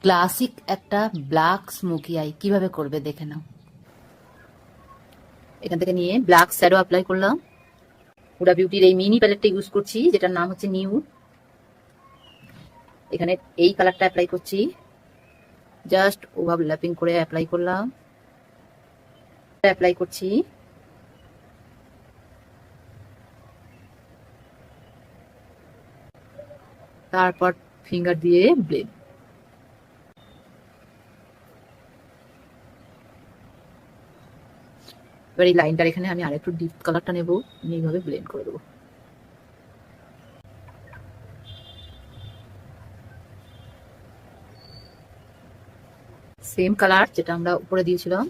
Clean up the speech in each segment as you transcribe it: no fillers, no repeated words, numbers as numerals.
Classic একটা black smoky I কিভাবে করবে দেখে নাও। এখান থেকে নিয়ে ব্ল্যাক শ্যাডো অ্যাপ্লাই করলাম। হুডা বিউটির এই মিনি প্যালেটটা ইউজ করছি, যেটার নাম হচ্ছে নিউ। এখানে এই কালারটা অ্যাপ্লাই করছি, জাস্ট ওভারল্যাপিং করে অ্যাপ্লাই করলাম। অ্যাপ্লাই করছি, তারপর ফিঙ্গার দিয়ে ব্লেড। এবার এই লাইনটার এখানে আমি আরেকটু ডিপ কালারটা নেবো, এইভাবে ব্লেন্ড করে দেবো। সেম কালার যেটা আমরা উপরে দিয়েছিলাম,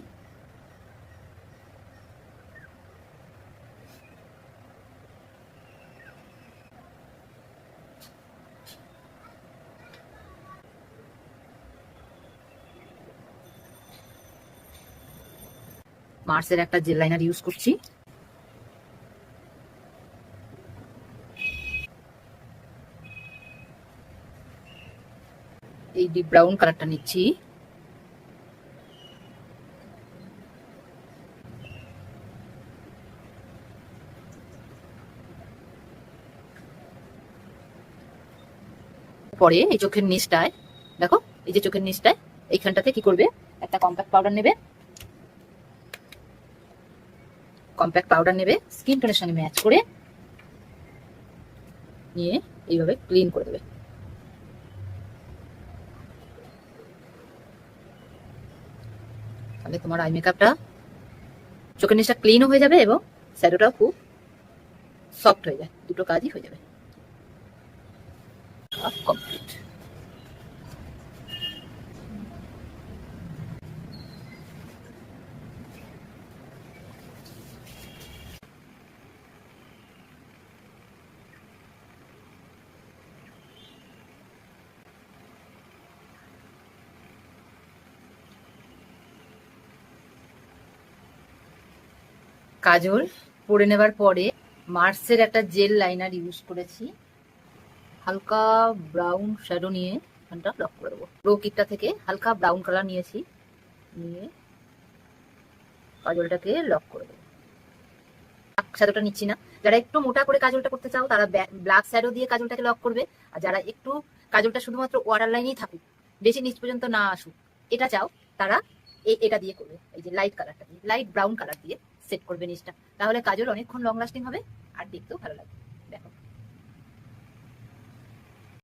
মার্সের একটা জেল লাইনার ইউজ করছি। এই ডিপ ব্রাউন কালারটা নিচ্ছি, পরে এই চোখের নিচটায় দেখো, এই যে চোখের নিচটায় এইখানটাতে কি করবে, একটা কম্প্যাক্ট পাউডার নেবে। কম্প্যাক্ট পাউডার নেবে, স্কিন টোনের সঙ্গে ম্যাচ করে নিয়ে এইভাবে ক্লিন করে দেবে। তাহলে তোমার আই মেকআপটা, চোখের নিচটা ক্লিনও হয়ে যাবে এবং শ্যাডোটাও খুব সফট হয়ে যায়, দুটো কাজই হয়ে যাবে। কমপ্লিট। কাজল পরে নেবার পরে মার্সের একটা জেল লাইনার ইউজ করেছি, হালকা ব্রাউন শ্যাডো নিয়ে এখানটা লক করে দেবো। প্রো কিটটা থেকে হালকা ব্রাউন কালার নিয়েছি, নিয়ে কাজলটাকে লক করে দেবো। শ্যাডোটা নিচ্ছি না। যারা একটু মোটা করে কাজলটা করতে চাও তারা ব্ল্যাক শ্যাডো দিয়ে কাজলটাকে লক করবে, আর যারা একটু কাজলটা শুধুমাত্র ওয়াটার লাইনেই থাকুক, বেশি নিচ পর্যন্ত না আসুক, এটা চাও, তারা এটা দিয়ে করবে। এই যে লাইট কালারটা দিয়ে, লাইট ব্রাউন কালার দিয়ে সেট করবে নিচটা, তাহলে কাজল অনেকক্ষণ লং লাস্টিং হবে আর দেখতেও ভালো লাগবে।